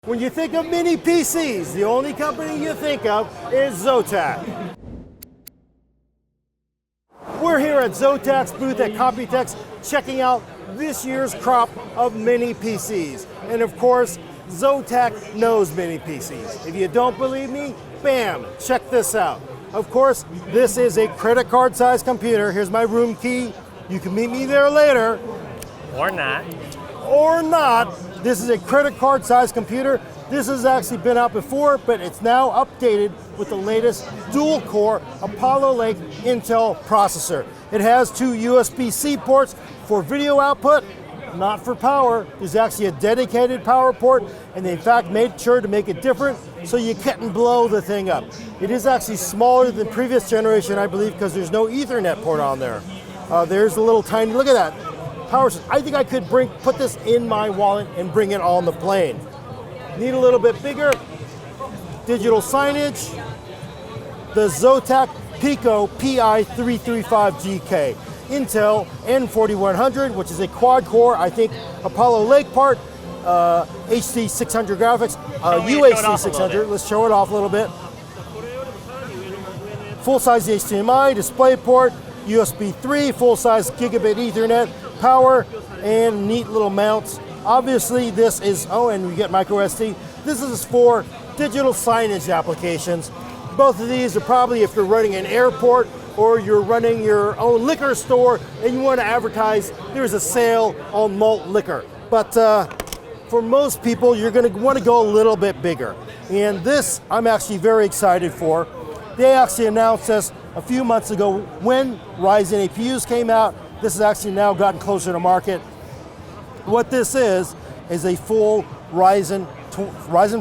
When you think of mini PCs, the only company you think of is Zotac. We're here at Zotac's booth at Computex checking out this year's crop of mini PCs. And of course, Zotac knows mini PCs. If you don't believe me, bam, check this out. Of course, this is a credit card sized computer. Here's my room key. You can meet me there later. Or not. Or not. This is a credit card sized computer. This has actually been out before, but it's now updated with the latest dual core Apollo Lake Intel processor. It has two USB-C ports for video output, not for power. There's actually a dedicated power port, and they in fact made sure to make it different so you couldn't blow the thing up. It is actually smaller than previous generation, I believe, because there's no Ethernet port on there. There's a little tiny, look at that. Power. I think I could put this in my wallet and bring it on the plane. Need a little bit bigger. Digital signage. The Zotac Pico PI335GK. Intel N4100, which is a quad core, I think, Apollo Lake part. HD 600 graphics. UHD 600. Let's show it off a little bit. Full-size HDMI, display port, USB 3, full-size gigabit Ethernet, power, and neat little mounts. Obviously this is, and you get micro SD. This is for digital signage applications. Both of these are probably if you're running an airport or you're running your own liquor store and you want to advertise there's a sale on malt liquor. But for most people, you're going to want to go a little bit bigger. And this I'm actually very excited for. They actually announced this a few months ago when Ryzen APUs came out. This has actually now gotten closer to market. What this is a full Ryzen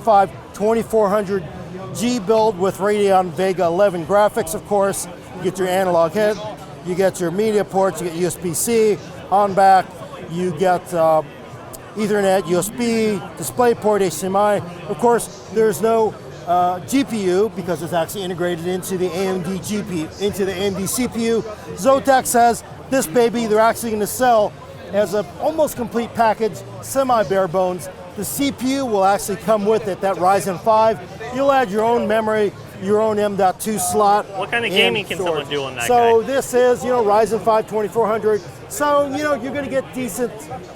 5 2400G build with Radeon Vega 11 graphics, of course. You get your analog head, you get your media ports, you get USB-C on back, you get Ethernet, USB, DisplayPort, HDMI. Of course, there's no GPU because it's actually integrated into the AMD GPU, into the AMD CPU. Zotac says this baby they're actually going to sell as an almost complete package, semi-bare bones. The CPU will actually come with it, that Ryzen 5. You'll add your own memory, your own M.2 slot. What kind of gaming can someone do on that So guy? this is, Ryzen 5 2400. So, you're going to get decent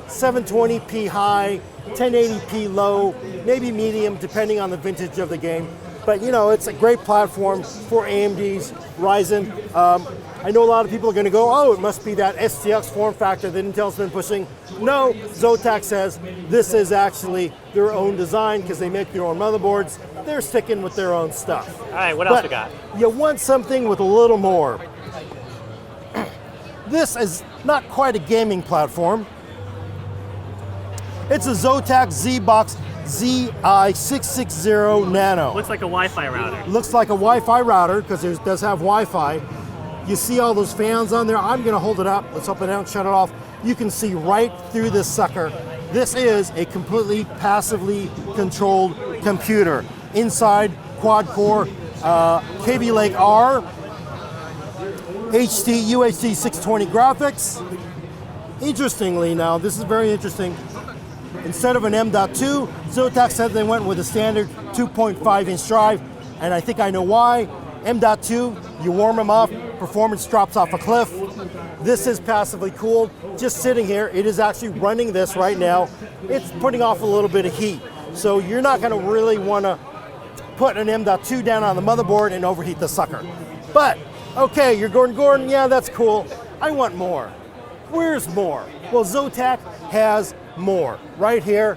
720p high, 1080p low, maybe medium, depending on the vintage of the game. But, it's a great platform for AMD's Ryzen. I know a lot of people are going to go, it must be that STX form factor that Intel's been pushing. No, Zotac says this is actually their own design because they make their own motherboards. They're sticking with their own stuff. All right, what else we got? You want something with a little more. This is not quite a gaming platform. It's a Zotac ZBox ZI660 Nano. Looks like a Wi-Fi router. Looks like a Wi-Fi router because it does have Wi-Fi. You see all those fans on there? I'm gonna hold it up. Let's open it out and shut it off. You can see right through this sucker. This is a completely passively controlled computer. Inside, quad core, Kaby Lake R, UHD 620 graphics. Interestingly now, this is very interesting. Instead of an M.2, Zotac said they went with a standard 2.5 inch drive, and I think I know why. M.2, you warm them up, performance drops off a cliff. This is passively cooled, just sitting here. It is actually running this right now. It's putting off a little bit of heat. So you're not gonna really wanna put an M.2 down on the motherboard and overheat the sucker. But, okay, you're Gordon, yeah, that's cool. I want more. Where's more? Well, Zotac has more. Right here,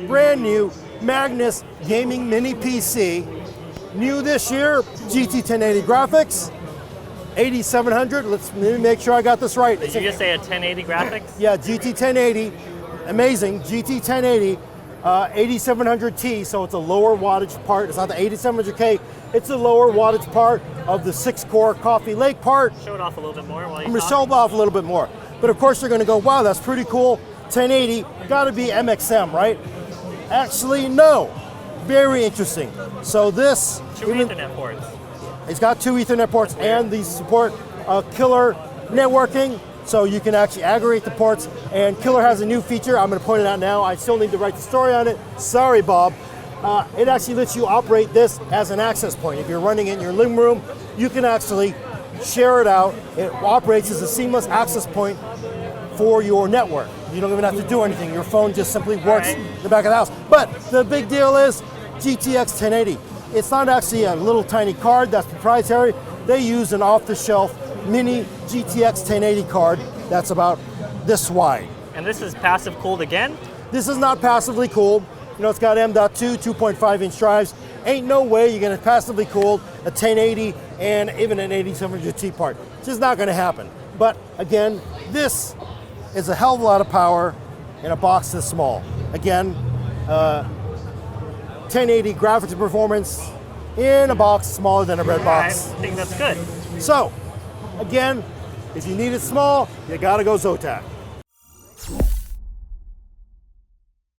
brand new Magnus Gaming Mini PC. New this year, GT 1080 graphics, 8700. Let me make sure I got this right. Did you just say a 1080 graphics? Yeah, GT 1080, amazing. GT 1080, 8700T, so it's a lower wattage part. It's not the 8700K, it's a lower wattage part of the 6-core Coffee Lake part. Show it off a little bit more while you I'm gonna show it off a little bit more. But of course you're gonna go, wow, that's pretty cool. 1080, gotta be MXM, right? Actually, no. Very interesting. So this, two Ethernet ports. It's got two Ethernet ports and these support killer networking. so you can actually aggregate the ports. And Killer has a new feature. I'm going to point it out now. I still need to write the story on it. Sorry, Bob. It actually lets you operate this as an access point. If you're running it in your living room, you can actually share it out. It operates as a seamless access point for your network. You don't even have to do anything. Your phone just simply works in the back of the house. But the big deal is GTX 1080. It's not actually a little tiny card that's proprietary. They use an off-the-shelf mini GTX 1080 card that's about this wide. And this is passive cooled again? This is not passively cooled. You know, it's got M.2, 2.5-inch drives. Ain't no way you're gonna passively cool a 1080 and even an 8700T part. It's just not gonna happen. But again, this is a hell of a lot of power in a box this small. Again, 1080 graphics and performance in a box smaller than a red box. I think that's good. So, again, if you need it small, you gotta go Zotac.